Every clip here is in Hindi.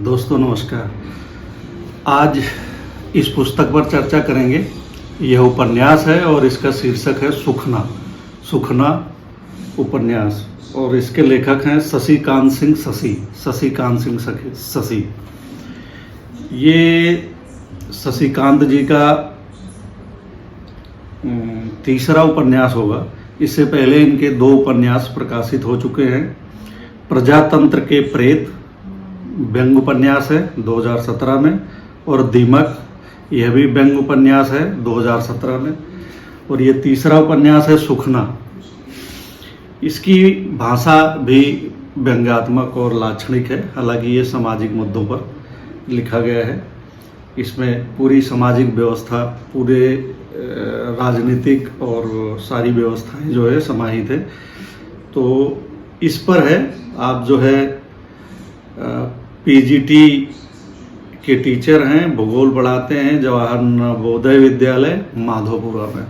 दोस्तों नमस्कार। आज इस पुस्तक पर चर्चा करेंगे। यह उपन्यास है और इसका शीर्षक है सुखना। सुखना उपन्यास और इसके लेखक हैं शशिकांत सिंह शशि। ये शशिकांत जी का तीसरा उपन्यास होगा। इससे पहले इनके 2 उपन्यास प्रकाशित हो चुके हैं। प्रजातंत्र के प्रेत व्यंग उपन्यास है 2017 में, और दीमक यह भी व्यंग उपन्यास है 2017 में, और ये तीसरा उपन्यास है सुखना। इसकी भाषा भी व्यंग्यात्मक और लाक्षणिक है, हालांकि ये सामाजिक मुद्दों पर लिखा गया है। इसमें पूरी सामाजिक व्यवस्था, पूरे राजनीतिक और सारी व्यवस्थाएं जो है समाहित है। तो इस पर है। आप जो है पीजीटी के टीचर हैं, भूगोल पढ़ाते हैं जवाहर नवोदय विद्यालय माधोपुरा में।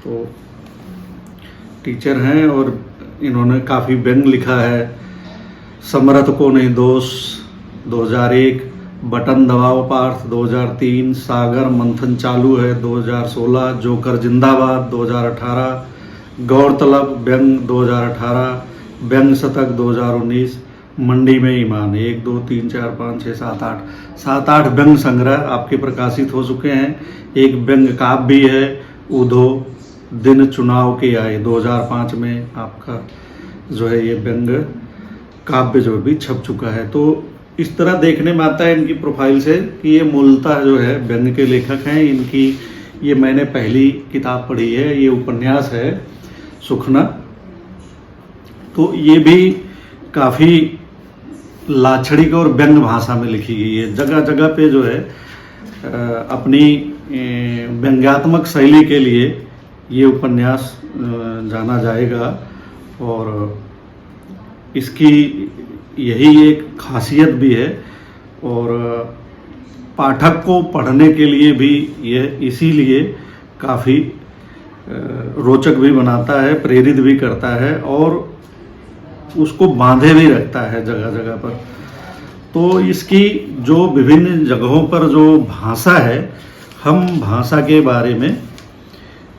तो टीचर हैं और इन्होंने काफ़ी व्यंग लिखा है। समर्थ को नहीं दोष 2001, बटन दबाओ पार्थ 2003, सागर मंथन चालू है 2016, जोकर जिंदाबाद 2018, गौरतलब व्यंग 2018, व्यंग शतक 2019, मंडी में ईमान 1 2 3 4 5 6 7 8 व्यंग संग्रह आपके प्रकाशित हो चुके हैं। एक व्यंग काव्य भी है, उधो दिन चुनाव के आए 2005 में आपका जो है ये व्यंग काव्य जो भी छप चुका है। तो इस तरह देखने में आता है इनकी प्रोफाइल से कि ये मूलतः जो है व्यंग के लेखक हैं। इनकी ये मैंने पहली किताब पढ़ी है, ये उपन्यास है सुखना। तो ये भी काफ़ी लाक्षणिक और व्यंग भाषा में लिखी गई है। जगह जगह पे जो है अपनी व्यंग्यात्मक शैली के लिए ये उपन्यास जाना जाएगा, और इसकी यही एक खासियत भी है। और पाठक को पढ़ने के लिए भी यह इसीलिए काफ़ी रोचक भी बनाता है, प्रेरित भी करता है और उसको बांधे भी रखता है जगह जगह पर। तो इसकी जो विभिन्न जगहों पर जो भाषा है, हम भाषा के बारे में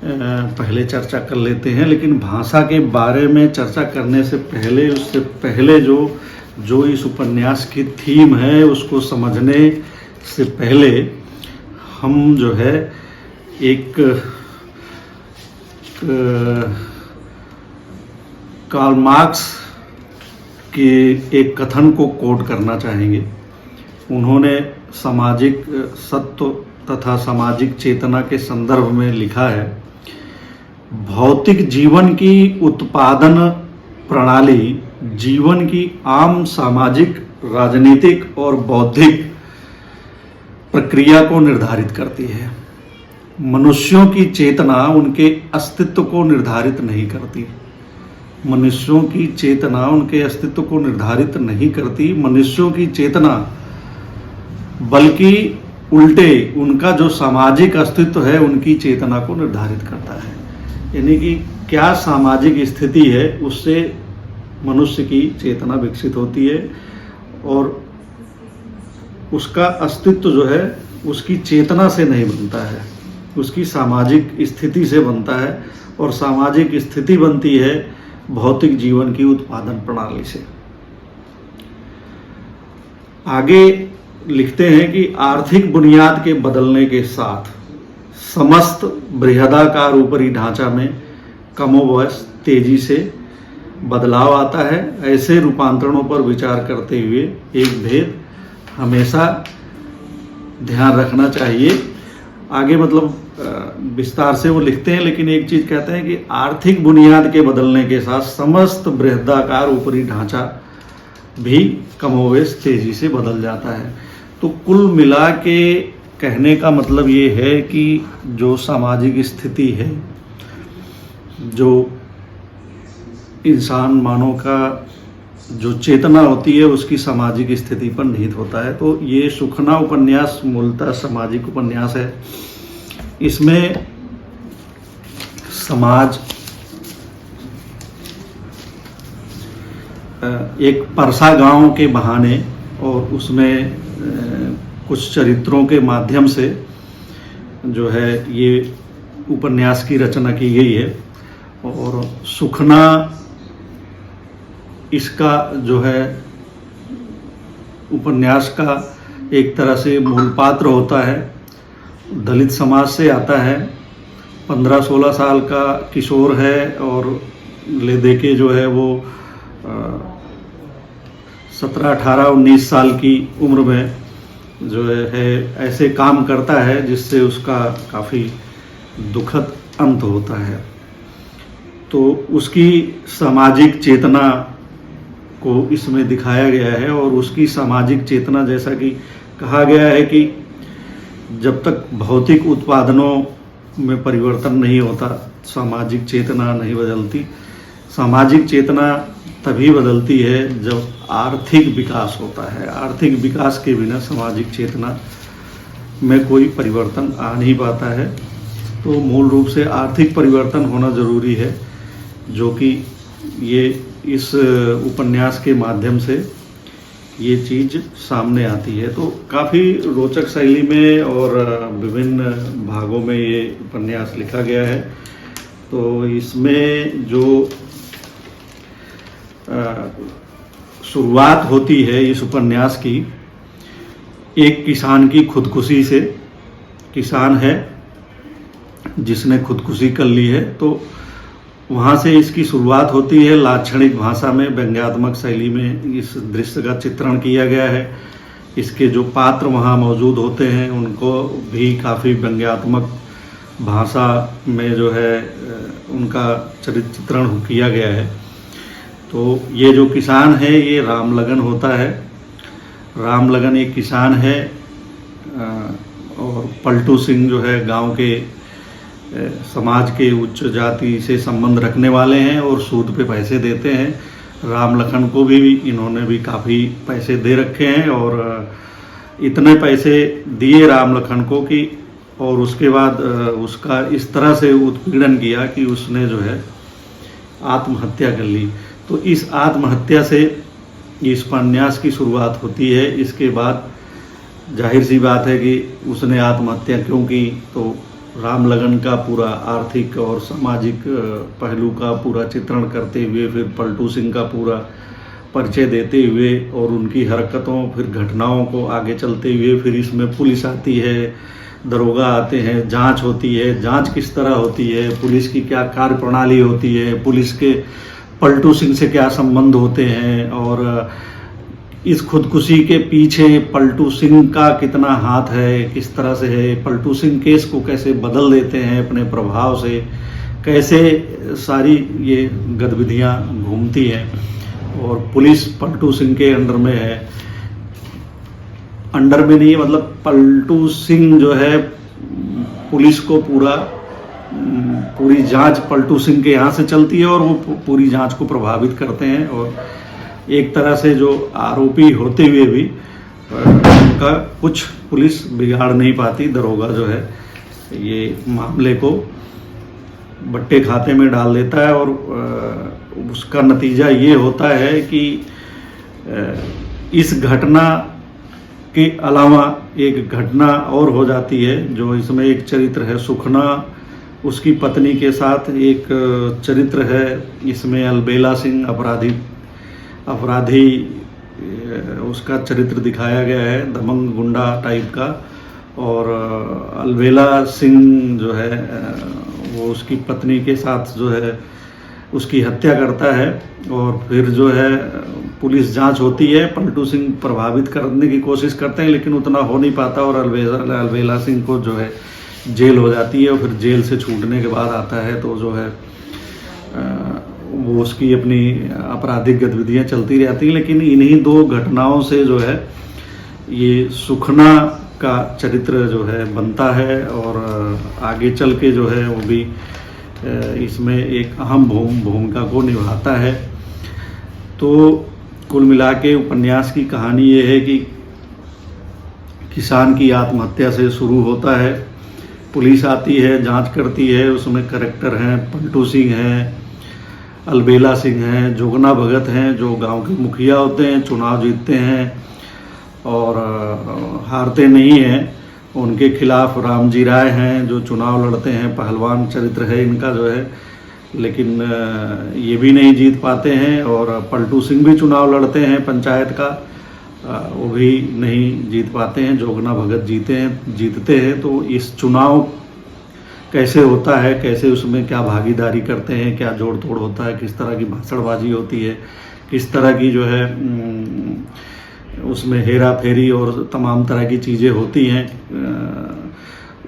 पहले चर्चा कर लेते हैं। लेकिन भाषा के बारे में चर्चा करने से पहले, उससे पहले जो इस उपन्यास की थीम है उसको समझने से पहले हम जो है एक कार्ल मार्क्स के एक कथन को कोट करना चाहेंगे। उन्होंने सामाजिक सत्व तथा सामाजिक चेतना के संदर्भ में लिखा है, भौतिक जीवन की उत्पादन प्रणाली जीवन की आम सामाजिक, राजनीतिक और बौद्धिक प्रक्रिया को निर्धारित करती है। मनुष्यों की चेतना उनके अस्तित्व को निर्धारित नहीं करती। मनुष्यों की चेतना उनके अस्तित्व को निर्धारित नहीं करती। मनुष्यों की चेतना बल्कि उल्टे उनका जो सामाजिक अस्तित्व है उनकी चेतना को निर्धारित करता है। यानी कि क्या सामाजिक स्थिति है उससे मनुष्य की चेतना विकसित होती है, और उसका अस्तित्व जो है उसकी चेतना से नहीं बनता है, उसकी सामाजिक स्थिति से बनता है। और सामाजिक स्थिति बनती है भौतिक जीवन की उत्पादन प्रणाली से। आगे लिखते हैं कि आर्थिक बुनियाद के बदलने के साथ समस्त बृहदाकार ऊपरी ढांचा में कमोबश तेजी से बदलाव आता है। ऐसे रूपांतरणों पर विचार करते हुए एक भेद हमेशा ध्यान रखना चाहिए। आगे मतलब विस्तार से वो लिखते हैं, लेकिन एक चीज कहते हैं कि आर्थिक बुनियाद के बदलने के साथ समस्त बृहदाकार ऊपरी ढांचा भी कमोवेश तेजी से बदल जाता है। तो कुल मिला के कहने का मतलब ये है कि जो सामाजिक स्थिति है, जो इंसान मानव का जो चेतना होती है उसकी सामाजिक स्थिति पर निहित होता है। तो ये सुखना उपन्यास मूलतः सामाजिक उपन्यास है। इसमें समाज एक परसा गांव के बहाने और उसमें कुछ चरित्रों के माध्यम से जो है ये उपन्यास की रचना की गई है। और सुखना इसका जो है उपन्यास का एक तरह से मूल पात्र होता है। दलित समाज से आता है, 15-16 साल का किशोर है और ले दे के जो है वो 17, 18, 19 साल की उम्र में जो है ऐसे काम करता है जिससे उसका काफ़ी दुखद अंत होता है। तो उसकी सामाजिक चेतना को इसमें दिखाया गया है। और उसकी सामाजिक चेतना, जैसा कि कहा गया है कि जब तक भौतिक उत्पादनों में परिवर्तन नहीं होता, सामाजिक चेतना नहीं बदलती। सामाजिक चेतना तभी बदलती है जब आर्थिक विकास होता है। आर्थिक विकास के बिना सामाजिक चेतना में कोई परिवर्तन आ नहीं पाता है। तो मूल रूप से आर्थिक परिवर्तन होना ज़रूरी है, जो कि ये इस उपन्यास के माध्यम से ये चीज़ सामने आती है। तो काफ़ी रोचक शैली में और विभिन्न भागों में ये उपन्यास लिखा गया है। तो इसमें जो शुरुआत होती है इस उपन्यास की, एक किसान की खुदकुशी से। किसान है जिसने खुदकुशी कर ली है, तो वहाँ से इसकी शुरुआत होती है। लाक्षणिक भाषा में, व्यंग्यात्मक शैली में इस दृश्य का चित्रण किया गया है। इसके जो पात्र वहाँ मौजूद होते हैं उनको भी काफ़ी व्यंग्यात्मक भाषा में जो है उनका चरित्र चित्रण किया गया है। तो ये जो किसान है ये रामलगन होता है। रामलगन एक किसान है और पलटू सिंह जो है गांव के समाज के उच्च जाति से संबंध रखने वाले हैं और सूद पे पैसे देते हैं। राम लखन को भी इन्होंने भी काफ़ी पैसे दे रखे हैं और इतने पैसे दिए राम लखन को कि, और उसके बाद उसका इस तरह से उत्पीड़न किया कि उसने जो है आत्महत्या कर ली। तो इस आत्महत्या से इस उपन्यास की शुरुआत होती है। इसके बाद जाहिर सी बात है कि उसने आत्महत्या क्यों की, तो रामलगन का पूरा आर्थिक और सामाजिक पहलू का पूरा चित्रण करते हुए, फिर पलटू सिंह का पूरा परिचय देते हुए और उनकी हरकतों, फिर घटनाओं को आगे चलते हुए, फिर इसमें पुलिस आती है, दरोगा आते हैं, जांच होती है। जांच किस तरह होती है, पुलिस की क्या कार्य प्रणाली होती है, पुलिस के पलटू सिंह से क्या संबंध होते हैं, और इस खुदकुशी के पीछे पलटू सिंह का कितना हाथ है, किस तरह से है, पलटू सिंह केस को कैसे बदल देते हैं अपने प्रभाव से, कैसे सारी ये गतिविधियां घूमती हैं। और पुलिस पलटू सिंह के अंडर में है, अंडर में नहीं, मतलब पलटू सिंह जो है पुलिस को पूरी जांच पलटू सिंह के यहाँ से चलती है और वो पूरी जांच को प्रभावित करते हैं। और एक तरह से जो आरोपी होते हुए भी उनका कुछ पुलिस बिगाड़ नहीं पाती। दरोगा जो है ये मामले को बट्टे खाते में डाल देता है और उसका नतीजा ये होता है कि इस घटना के अलावा एक घटना और हो जाती है। जो इसमें एक चरित्र है सुखना, उसकी पत्नी के साथ एक चरित्र है इसमें अलबेला सिंह, अपराधी उसका चरित्र दिखाया गया है, दबंग गुंडा टाइप का। और अलबेला सिंह जो है वो उसकी पत्नी के साथ जो है उसकी हत्या करता है। और फिर जो है पुलिस जांच होती है, पलटू सिंह प्रभावित करने की कोशिश करते हैं लेकिन उतना हो नहीं पाता और अलबेला सिंह को जो है जेल हो जाती है। और फिर जेल से छूटने के बाद आता है तो जो है वो उसकी अपनी आपराधिक गतिविधियां चलती रहती हैं। लेकिन इन्हीं दो घटनाओं से जो है ये सुखना का चरित्र जो है बनता है और आगे चल के जो है वो भी इसमें एक अहम भूमिका को निभाता है। तो कुल मिला के उपन्यास की कहानी ये है कि किसान की आत्महत्या से शुरू होता है, पुलिस आती है, जांच करती है, उसमें करेक्टर हैं पलटू सिंह हैं, अलबेला सिंह हैं, जोगना भगत हैं जो गांव के मुखिया होते हैं, चुनाव जीतते हैं। और हारते नहीं हैं। उनके खिलाफ रामजी राय हैं जो चुनाव लड़ते हैं, पहलवान चरित्र है इनका जो है, लेकिन ये भी नहीं जीत पाते हैं। और पलटू सिंह भी चुनाव लड़ते हैं पंचायत का, वो भी नहीं जीत पाते हैं। जोगना भगत जीतते हैं। तो इस चुनाव कैसे होता है, कैसे उसमें क्या भागीदारी करते हैं, क्या जोड़ तोड़ होता है, किस तरह की भाषणबाजी होती है, किस तरह की जो है उसमें हेरा फेरी और तमाम तरह की चीज़ें होती हैं,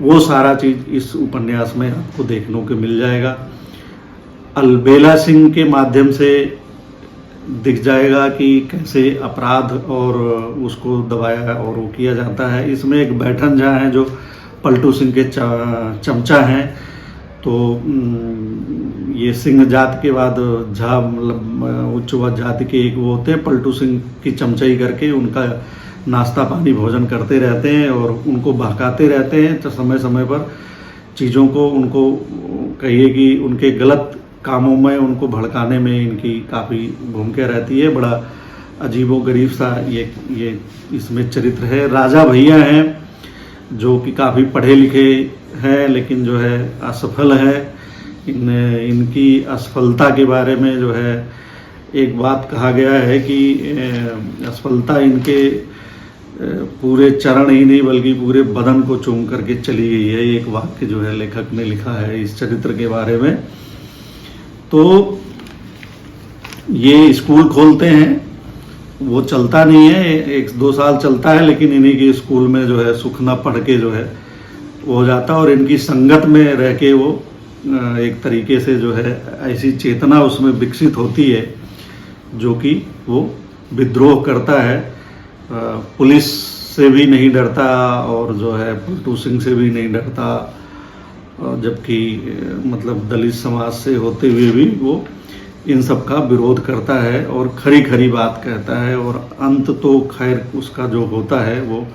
वो सारा चीज़ इस उपन्यास में आपको देखने को मिल जाएगा। अलबेला सिंह के माध्यम से दिख जाएगा कि कैसे अपराध और उसको दबाया और वो किया जाता है। इसमें एक बैठन झा हैं जो पलटू सिंह के चमचा हैं। तो ये सिंह जात के बाद झा मतलब उच्च जाति के एक वो होते हैं, पलटू सिंह की चमचाई करके उनका नाश्ता पानी भोजन करते रहते हैं और उनको बहकाते रहते हैं। तो समय समय पर चीज़ों को उनको कहिए कि उनके गलत कामों में उनको भड़काने में इनकी काफ़ी भूमिका रहती है। बड़ा अजीबोगरीब सा ये इसमें चरित्र है। राजा भैया हैं जो कि काफ़ी पढ़े लिखे हैं लेकिन जो है असफल है। इनकी असफलता के बारे में जो है एक बात कहा गया है कि असफलता इनके पूरे चरण ही नहीं बल्कि पूरे बदन को चूम करके चली गई है। एक वाक्य जो है लेखक ने लिखा है इस चरित्र के बारे में। तो ये स्कूल खोलते हैं, वो चलता नहीं है, 1-2 साल चलता है, लेकिन इन्हीं के स्कूल में जो है सुख ना पढ़ के जो है वो हो जाता है। और इनकी संगत में रह के वो एक तरीके से जो है ऐसी चेतना उसमें विकसित होती है जो कि वो विद्रोह करता है। पुलिस से भी नहीं डरता और जो है पलटू सिंह से भी नहीं डरता, जबकि मतलब दलित समाज से होते हुए भी वो इन सब का विरोध करता है और खरी खरी बात कहता है। और अंत तो खैर उसका जो होता है वो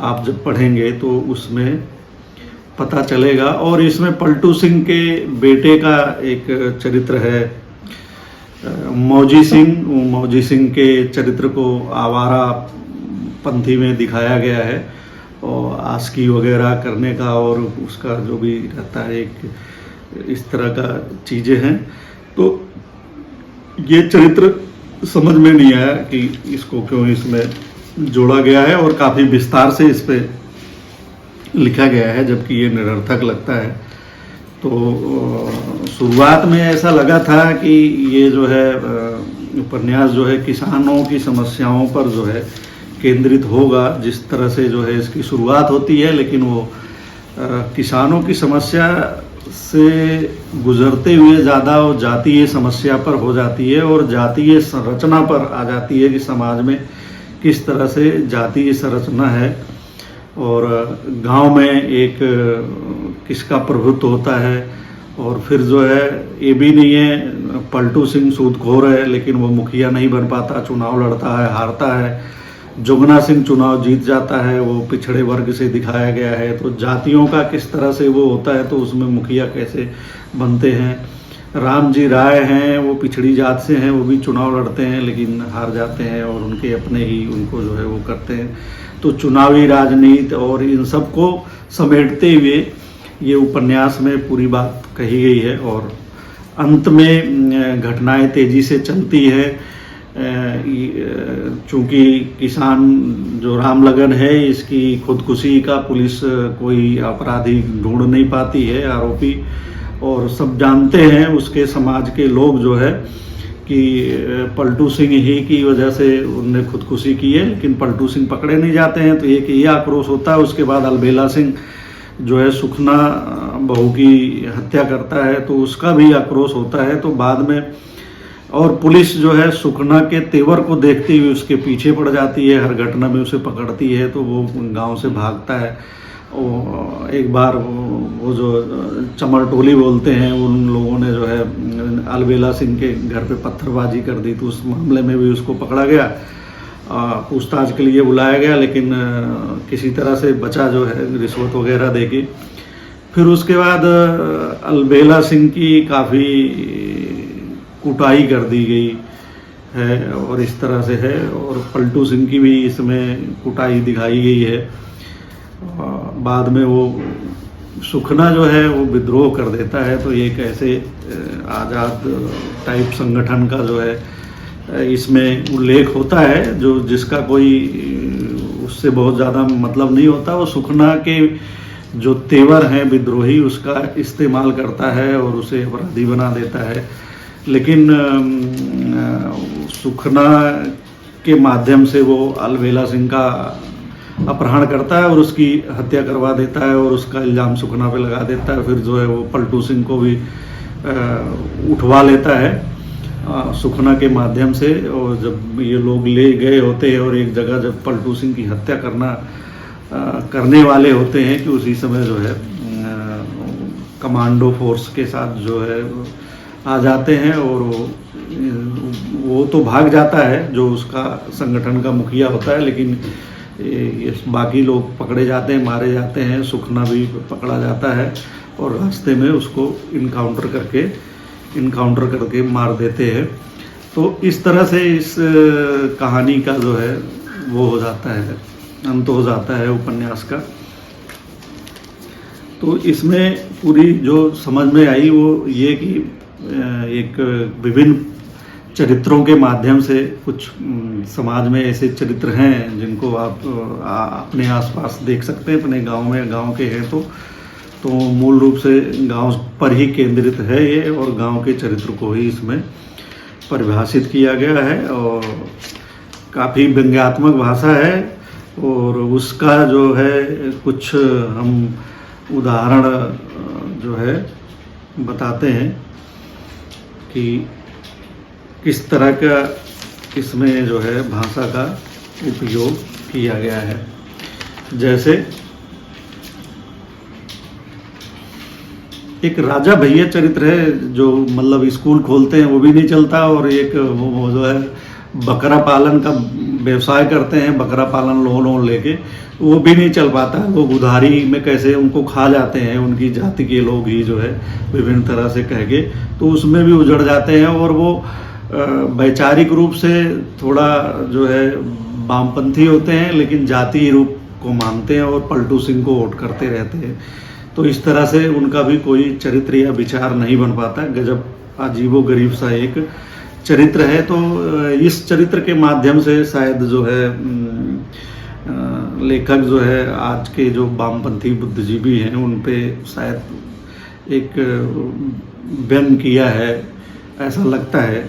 आप जब पढ़ेंगे तो उसमें पता चलेगा। और इसमें पलटू सिंह के बेटे का एक चरित्र है मौजी सिंह। मौजी सिंह के चरित्र को आवारा पंथी में दिखाया गया है और आस्की वगैरह करने का और उसका जो भी रहता है एक इस तरह का चीज़ें हैं। तो ये चरित्र समझ में नहीं आया कि इसको क्यों इसमें जोड़ा गया है और काफ़ी विस्तार से इस पे लिखा गया है, जबकि ये निरर्थक लगता है। तो शुरुआत में ऐसा लगा था कि ये जो है उपन्यास जो है किसानों की समस्याओं पर जो है केंद्रित होगा, जिस तरह से जो है इसकी शुरुआत होती है, लेकिन वो किसानों की समस्या से गुजरते हुए ज़्यादा वो जातीय समस्या पर हो जाती है और जातीय संरचना पर आ जाती है कि समाज में किस तरह से जातीय संरचना है और गांव में एक किसका प्रभुत्व होता है। और फिर जो है ये भी नहीं है पलटू सिंह सूदखोर है लेकिन वो मुखिया नहीं बन पाता, चुनाव लड़ता है, हारता है। जोगना सिंह चुनाव जीत जाता है, वो पिछड़े वर्ग से दिखाया गया है। तो जातियों का किस तरह से वो होता है तो उसमें मुखिया कैसे बनते हैं। रामजी राय हैं, वो पिछड़ी जात से हैं, वो भी चुनाव लड़ते हैं लेकिन हार जाते हैं और उनके अपने ही उनको जो है वो करते हैं। तो चुनावी राजनीति और इन सब को समेटते हुए ये उपन्यास में पूरी बात कही गई है। और अंत में घटनाएं तेजी से चलती है। चूँकि किसान जो रामलगन है इसकी खुदकुशी का पुलिस कोई अपराधी ढूंढ नहीं पाती है, आरोपी, और सब जानते हैं उसके समाज के लोग जो है कि पलटू सिंह ही की वजह से उनने खुदकुशी की है, लेकिन पलटू सिंह पकड़े नहीं जाते हैं। तो एक ये आक्रोश होता है। उसके बाद अलबेला सिंह जो है सुखना बहू की हत्या करता है तो उसका भी आक्रोश होता है। तो बाद में और पुलिस जो है सुखना के तेवर को देखते हुए उसके पीछे पड़ जाती है, हर घटना में उसे पकड़ती है। तो वो गांव से भागता है। और एक बार वो जो चमर टोली बोलते हैं उन लोगों ने जो है अलबेला सिंह के घर पे पत्थरबाजी कर दी, तो उस मामले में भी उसको पकड़ा गया, पूछताछ के लिए बुलाया गया, लेकिन किसी तरह से बचा जो है रिश्वत वगैरह देके। फिर उसके बाद अलबेला सिंह की काफ़ी कुटाई कर दी गई है और इस तरह से है। और पलटू सिंह की भी इसमें कुटाई दिखाई गई है। बाद में वो सुखना जो है वो विद्रोह कर देता है, तो एक ऐसे आज़ाद टाइप संगठन का जो है इसमें उल्लेख होता है, जो जिसका कोई उससे बहुत ज़्यादा मतलब नहीं होता। वो सुखना के जो तेवर हैं विद्रोही उसका इस्तेमाल करता है और उसे अपराधी बना देता है। लेकिन सुखना के माध्यम से वो अलवेला सिंह का अपहरण करता है और उसकी हत्या करवा देता है और उसका इल्ज़ाम सुखना पे लगा देता है। फिर जो है वो पलटू सिंह को भी उठवा लेता है सुखना के माध्यम से। और जब ये लोग ले गए होते हैं और एक जगह जब पलटू सिंह की हत्या करने वाले होते हैं कि उसी समय जो है कमांडो फोर्स के साथ जो है आ जाते हैं और वो तो भाग जाता है जो उसका संगठन का मुखिया होता है, लेकिन ये बाकी लोग पकड़े जाते हैं, मारे जाते हैं। सुखना भी पकड़ा जाता है और रास्ते में उसको इनकाउंटर करके मार देते हैं। तो इस तरह से इस कहानी का जो है वो हो जाता है, अंत हो जाता है उपन्यास का। तो इसमें पूरी जो समझ में आई वो ये कि एक विभिन्न चरित्रों के माध्यम से कुछ समाज में ऐसे चरित्र हैं जिनको आप अपने आसपास देख सकते हैं, अपने गांव में, गांव के हैं तो मूल रूप से गांव पर ही केंद्रित है ये, और गांव के चरित्र को ही इसमें परिभाषित किया गया है। और काफ़ी व्यंग्यात्मक भाषा है और उसका जो है कुछ हम उदाहरण जो है बताते हैं कि किस तरह का इसमें जो है भाषा का उपयोग किया गया है। जैसे एक राजा भैया चरित्र है जो मतलब स्कूल खोलते हैं वो भी नहीं चलता, और एक वो जो है बकरा पालन का व्यवसाय करते हैं, बकरा पालन लोन लेके, वो भी नहीं चल पाता। लोग उधारी में कैसे उनको खा जाते हैं, उनकी जाति के लोग ही जो है विभिन्न तरह से कह के, तो उसमें भी उजड़ जाते हैं। और वो वैचारिक रूप से थोड़ा जो है वामपंथी होते हैं, लेकिन जातीय रूप को मानते हैं और पलटू सिंह को वोट करते रहते हैं। तो इस तरह से उनका भी कोई चरित्र या विचार नहीं बन पाता। गजब अजीबो गरीब सा एक चरित्र है। तो इस चरित्र के माध्यम से शायद जो है लेखक जो है आज के जो वामपंथी बुद्धिजीवी हैं उन पे शायद एक व्यंग किया है, ऐसा लगता है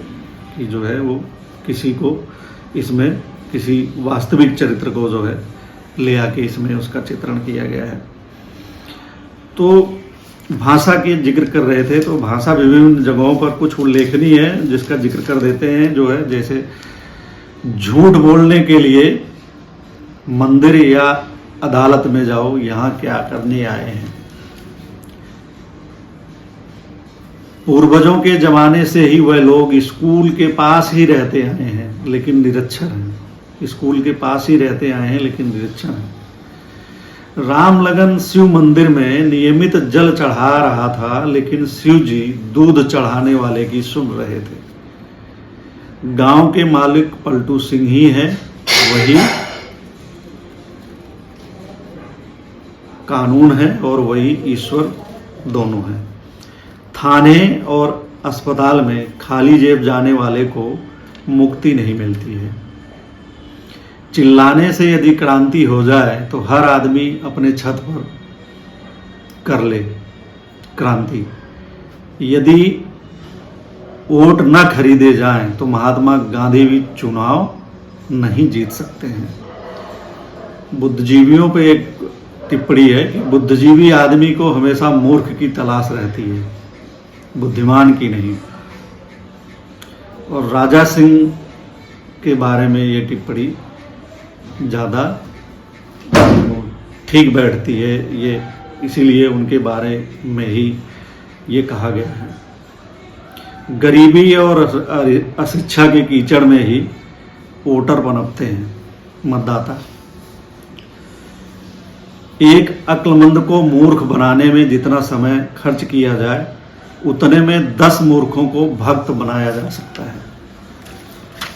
कि जो है वो किसी को इसमें किसी वास्तविक चरित्र को जो है ले आके इसमें उसका चित्रण किया गया है। तो भाषा के जिक्र कर रहे थे, तो भाषा विभिन्न जगहों पर कुछ उल्लेखनीय है जिसका जिक्र कर देते हैं। जो है जैसे झूठ बोलने के लिए मंदिर या अदालत में जाओ, यहाँ क्या करने आए हैं। पूर्वजों के जमाने से ही वह लोग स्कूल के पास ही रहते आए हैं लेकिन निरक्षर हैं। स्कूल के पास ही रहते आए हैं लेकिन निरक्षर हैं। राम लगन शिव मंदिर में नियमित जल चढ़ा रहा था, लेकिन शिव जी दूध चढ़ाने वाले की सुन रहे थे। गांव के मालिक पलटू सिंह ही है, वही कानून है और वही ईश्वर दोनों है। थाने और अस्पताल में खाली जेब जाने वाले को मुक्ति नहीं मिलती है। चिल्लाने से यदि क्रांति हो जाए तो हर आदमी अपने छत पर कर ले क्रांति। यदि वोट न खरीदे जाएं तो महात्मा गांधी भी चुनाव नहीं जीत सकते हैं। बुद्धिजीवियों पे एक टिप्पणी है कि बुद्धिजीवी आदमी को हमेशा मूर्ख की तलाश रहती है, बुद्धिमान की नहीं। और राजा सिंह के बारे में ये टिप्पणी ज़्यादा ठीक बैठती है, ये इसीलिए उनके बारे में ही ये कहा गया है। गरीबी और अशिक्षा के कीचड़ में ही वोटर पनपते हैं, मतदाता। एक अक्लमंद को मूर्ख बनाने में जितना समय खर्च किया जाए उतने में 10 मूर्खों को भक्त बनाया जा सकता है।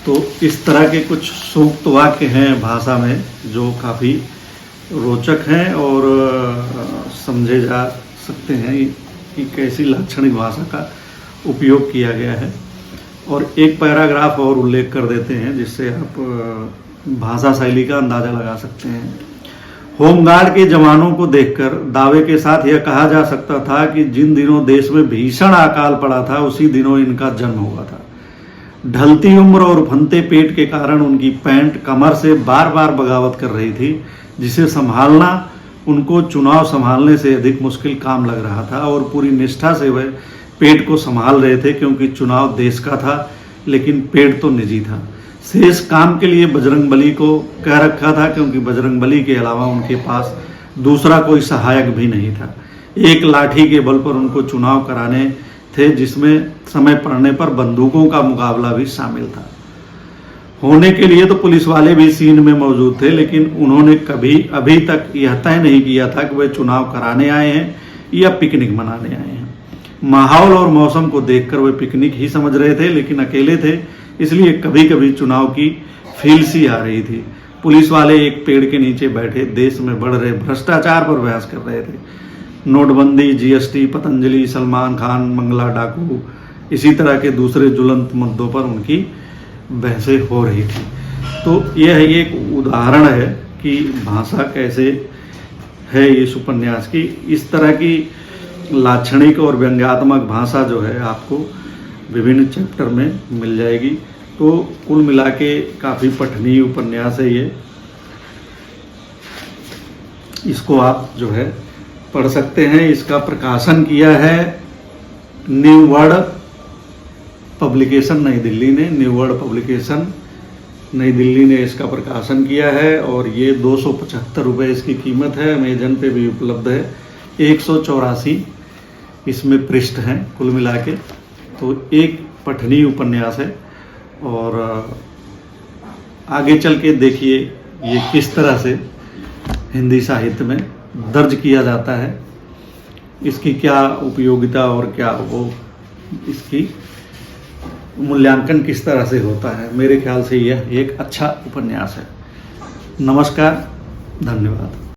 तो इस तरह के कुछ सूक्त वाक्य हैं भाषा में जो काफ़ी रोचक हैं और समझे जा सकते हैं कि कैसी लाक्षणिक भाषा का उपयोग किया गया है। और एक पैराग्राफ और उल्लेख कर देते हैं जिससे आप भाषा शैली का अंदाज़ा लगा सकते हैं। होमगार्ड के जवानों को देखकर दावे के साथ यह कहा जा सकता था कि जिन दिनों देश में भीषण अकाल पड़ा था उसी दिनों इनका जन्म हुआ था। ढलती उम्र और उफनते पेट के कारण उनकी पैंट कमर से बार बार बगावत कर रही थी, जिसे संभालना उनको चुनाव संभालने से अधिक मुश्किल काम लग रहा था। और पूरी निष्ठा से वह पेट को संभाल रहे थे क्योंकि चुनाव देश का था लेकिन पेट तो निजी था। शेष काम के लिए बजरंगबली को कह रखा था क्योंकि बजरंगबली के अलावा उनके पास दूसरा कोई सहायक भी नहीं था। एक लाठी के बल पर उनको चुनाव कराने थे जिसमें समय पड़ने पर बंदूकों का मुकाबला भी शामिल था। होने के लिए तो पुलिस वाले भी सीन में मौजूद थे, लेकिन उन्होंने कभी अभी तक यह तय नहीं किया था कि वे चुनाव कराने आए हैं या पिकनिक मनाने आए हैं। माहौल और मौसम को देखकर वे पिकनिक ही समझ रहे थे, लेकिन अकेले थे इसलिए कभी कभी चुनाव की फील सी आ रही थी। पुलिस वाले एक पेड़ के नीचे बैठे देश में बढ़ रहे भ्रष्टाचार पर बहस कर रहे थे। नोटबंदी, जीएसटी, पतंजलि, सलमान खान, मंगला डाकू, इसी तरह के दूसरे ज्वलंत मुद्दों पर उनकी बहसें हो रही थी। तो यह एक उदाहरण है कि भाषा कैसे है इस उपन्यास की। इस तरह की लाक्षणिक और व्यंग्यात्मक भाषा जो है आपको विभिन्न चैप्टर में मिल जाएगी। तो कुल मिला के काफ़ी पठनीय उपन्यास है ये। इसको आप जो है पढ़ सकते हैं। इसका प्रकाशन किया है न्यू वर्ड पब्लिकेशन नई दिल्ली ने। न्यू वर्ड पब्लिकेशन नई दिल्ली ने इसका प्रकाशन किया है और ये 275 रुपये इसकी कीमत है। अमेजन पे भी उपलब्ध है। 184 इसमें पृष्ठ हैं कुल मिला के। तो एक पठनीय उपन्यास है और आगे चल के देखिए ये किस तरह से हिंदी साहित्य में दर्ज किया जाता है, इसकी क्या उपयोगिता और क्या वो इसकी मूल्यांकन किस तरह से होता है। मेरे ख्याल से यह एक अच्छा उपन्यास है। नमस्कार, धन्यवाद।